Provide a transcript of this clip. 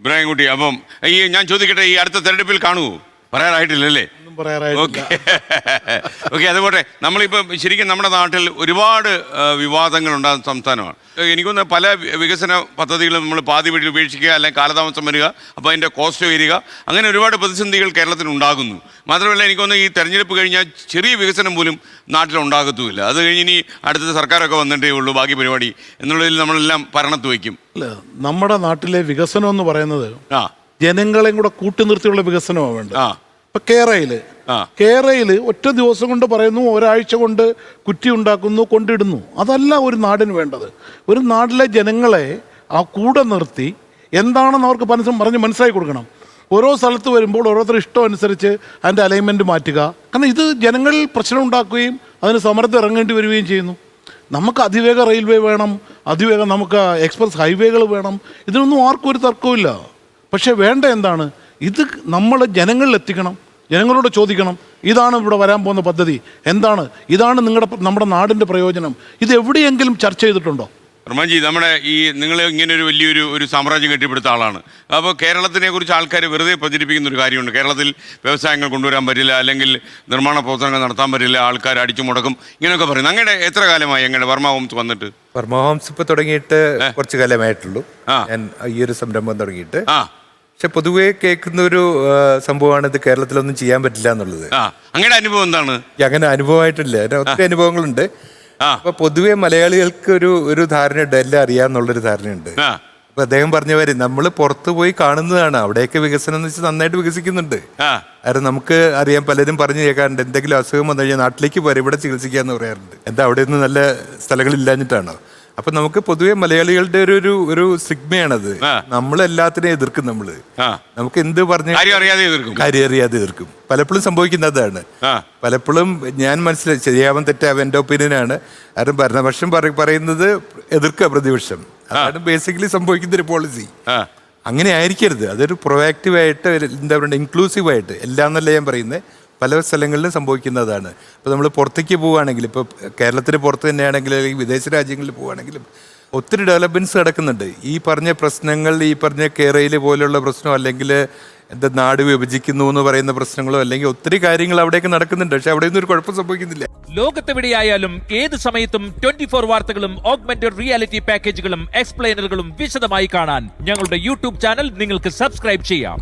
ഇബ്രാഹിംകുട്ടി, അപ്പം ഞാൻ ചോദിക്കട്ടെ, ഈ അടുത്ത തെരഞ്ഞെടുപ്പിൽ കാണുമോ? പറയാറായിട്ടില്ലല്ലേ? ഓക്കെ, അതുപോലെ നമ്മളിപ്പം ശരിക്കും നമ്മുടെ നാട്ടിൽ ഒരുപാട് വിവാദങ്ങൾ ഉണ്ടാകുന്ന സംസ്ഥാനമാണ്. എനിക്കൊന്ന് പല വികസന പദ്ധതികളും നമ്മൾ പാതി വഴി ഉപേക്ഷിക്കുക, അല്ലെങ്കിൽ കാലതാമസം വരിക, അപ്പോൾ അതിൻ്റെ കോസ്റ്റ് വരിക, അങ്ങനെ ഒരുപാട് പ്രതിസന്ധികൾ കേരളത്തിൽ ഉണ്ടാകുന്നു. മാത്രമല്ല എനിക്കൊന്ന് ഈ തെരഞ്ഞെടുപ്പ് കഴിഞ്ഞാൽ ചെറിയ വികസനം പോലും നാട്ടിലുണ്ടാകത്തുമില്ല. അത് കഴിഞ്ഞ് ഇനി അടുത്ത സർക്കാരൊക്കെ വന്നിട്ടേ ഉള്ളൂ ബാക്കി പരിപാടി എന്നുള്ളതിൽ നമ്മളെല്ലാം ഭരണത്ത് വയ്ക്കും. അല്ല, നമ്മുടെ നാട്ടിലെ വികസനം എന്ന് പറയുന്നത് ജനങ്ങളെയും കൂടെ കൂട്ടി വികസനമാണ് വേണ്ടത്. ഇപ്പൊ കേരളയില് ഒറ്റ ദിവസം കൊണ്ട് പറയുന്നു, ഒരാഴ്ച കൊണ്ട് കുറ്റി ഉണ്ടാക്കുന്നു, കൊണ്ടിടുന്നു. അതല്ല ഒരു നാടിന് വേണ്ടത്. ഒരു നാട്ടിലെ ജനങ്ങളെ ആ കൂടെ നിർത്തി എന്താണെന്ന് അവർക്ക് പറഞ്ഞ് മനസ്സിലാക്കി കൊടുക്കണം. ഓരോ സ്ഥലത്ത് വരുമ്പോൾ ഓരോരുത്തർ ഇഷ്ടം അനുസരിച്ച് അതിൻ്റെ അലൈൻമെൻറ്റ് മാറ്റുക. കാരണം ഇത് ജനങ്ങളിൽ പ്രശ്നം ഉണ്ടാക്കുകയും അതിന് സമരത്തിൽ ഇറങ്ങേണ്ടി വരികയും ചെയ്യുന്നു. നമുക്ക് അതിവേഗ റെയിൽവേ വേണം, അതിവേഗം നമുക്ക് എക്സ്പ്രസ് ഹൈവേകൾ വേണം. ഇതിനൊന്നും ആർക്കും ഒരു തർക്കമില്ല. പക്ഷേ വേണ്ട എന്താണ്, ഇത് നമ്മൾ ജനങ്ങളിൽ എത്തിക്കണം, ജനങ്ങളോട് ചോദിക്കണം, ഇതാണ് ഇവിടെ വരാൻ പോകുന്ന പദ്ധതി, എന്താണ്, ഇതാണ് നമ്മുടെ നാടിൻ്റെ പ്രയോജനം. ഇത് എവിടെയെങ്കിലും ചർച്ച ചെയ്തിട്ടുണ്ടോ? റഹ്മാൻജി, നമ്മുടെ ഈ നിങ്ങൾ ഇങ്ങനെ ഒരു വലിയൊരു സാമ്രാജ്യം കെട്ടിപ്പടുത്ത ആളാണ്. അപ്പോൾ കേരളത്തിനെ കുറിച്ച് ആൾക്കാർ വെറുതെ പ്രചരിപ്പിക്കുന്ന ഒരു കാര്യമുണ്ട്. കേരളത്തിൽ വ്യവസായങ്ങൾ കൊണ്ടുവരാൻ പറ്റില്ല, അല്ലെങ്കിൽ നിർമ്മാണ പ്രവർത്തനങ്ങൾ നടത്താൻ പറ്റില്ല, ആൾക്കാർ അടിച്ചു മുടക്കും, ഇങ്ങനെയൊക്കെ പറയുന്നത്. അങ്ങനെ എത്ര കാലമായി അങ്ങനെ വർമ്മ ഹോംസ് വന്നിട്ട്? വർമ്മ ഹോംസ് ഇപ്പോൾ തുടങ്ങിയിട്ട് കുറച്ച് കാലമായിട്ടുള്ളൂ. ഞാൻ ഈ ഒരു സംരംഭം തുടങ്ങിയിട്ട്. പക്ഷെ പൊതുവേ കേൾക്കുന്ന ഒരു സംഭവമാണ് ഇത് കേരളത്തിലൊന്നും ചെയ്യാൻ പറ്റില്ല എന്നുള്ളത്. അങ്ങനെ അനുഭവം എന്താണ്? അങ്ങനെ അനുഭവമായിട്ടില്ല, ഒത്തിരി അനുഭവങ്ങളുണ്ട്. അപ്പൊ പൊതുവെ മലയാളികൾക്ക് ഒരു ധാരണയുണ്ട്, എല്ലാം അറിയാന്നുള്ളൊരു ധാരണയുണ്ട്. അപ്പൊ അദ്ദേഹം പറഞ്ഞവര് നമ്മൾ പുറത്തു പോയി കാണുന്നതാണ്, അവിടെയൊക്കെ വികസനം എന്ന് വെച്ചാൽ നന്നായിട്ട് വികസിക്കുന്നുണ്ട്. കാരണം നമുക്ക് അറിയാം, പലരും പറഞ്ഞു കേൾക്കാറുണ്ട്, എന്തെങ്കിലും അസുഖം വന്നു കഴിഞ്ഞാൽ നാട്ടിലേക്ക് പോരാ, ഇവിടെ ചികിത്സിക്കാന്ന് പറയാറുണ്ട്. എന്താ അവിടെ ഒന്നും നല്ല സ്ഥലങ്ങളില്ലാഞ്ഞിട്ടാണോ? അപ്പൊ നമുക്ക് പൊതുവെ മലയാളികളുടെ ഒരു സിഗ്മയാണത്. നമ്മളെല്ലാത്തിനെയും എതിർക്കും. നമുക്ക് എന്ത് പറഞ്ഞു കാര്യം അറിയാതെ എതിർക്കും. പലപ്പോഴും സംഭവിക്കുന്ന അതാണ്. പലപ്പോഴും ഞാൻ മനസ്സിലായി, ശരിയാവാൻ തെറ്റാവും എൻ്റെ ഒപ്പീനിയനാണ്. കാരണം ഭരണപക്ഷം പറയുന്നത് എതിർക്കുക പ്രതിപക്ഷം. അതാണ് ബേസിക്കലി സംഭവിക്കുന്ന ഒരു പോളിസി. അങ്ങനെ ആയിരിക്കരുത്. അതൊരു പ്രൊആക്റ്റീവായിട്ട്, എന്താ പറയുക, ഇൻക്ലൂസീവായിട്ട്, എല്ലാം എന്നല്ല ഞാൻ പറയുന്നത്, പല സ്ഥലങ്ങളിലും സംഭവിക്കുന്നതാണ്. ഇപ്പോൾ നമ്മൾ പുറത്തേക്ക് പോവുകയാണെങ്കിൽ, ഇപ്പോൾ കേരളത്തിന് പുറത്ത് തന്നെയാണെങ്കിലും അല്ലെങ്കിൽ വിദേശ രാജ്യങ്ങളിൽ പോവുകയാണെങ്കിലും ഒത്തിരി ഡെവലപ്മെൻറ്റ്സ് നടക്കുന്നുണ്ട്. ഈ പറഞ്ഞ പ്രശ്നങ്ങൾ, ഈ പറഞ്ഞ കേരളയിൽ പോലുള്ള പ്രശ്നം, അല്ലെങ്കിൽ എന്താ നാട് വിഭജിക്കുന്നു എന്ന് പറയുന്ന പ്രശ്നങ്ങളോ, അല്ലെങ്കിൽ ഒത്തിരി കാര്യങ്ങൾ അവിടെയൊക്കെ നടക്കുന്നുണ്ട്. പക്ഷെ അവിടെയൊന്നും ഒരു കുഴപ്പം സംഭവിക്കുന്നില്ല. ലോകത്തെവിടെയായാലും ഏത് സമയത്തും 24 വാർത്തകളും ഓഗ്മെന്റഡ് റിയാലിറ്റി പാക്കേജുകളും എക്സ്പ്ലെയിനറുകളും വിശദമായി കാണാൻ ഞങ്ങളുടെ യൂട്യൂബ് ചാനൽ നിങ്ങൾക്ക് സബ്സ്ക്രൈബ് ചെയ്യാം.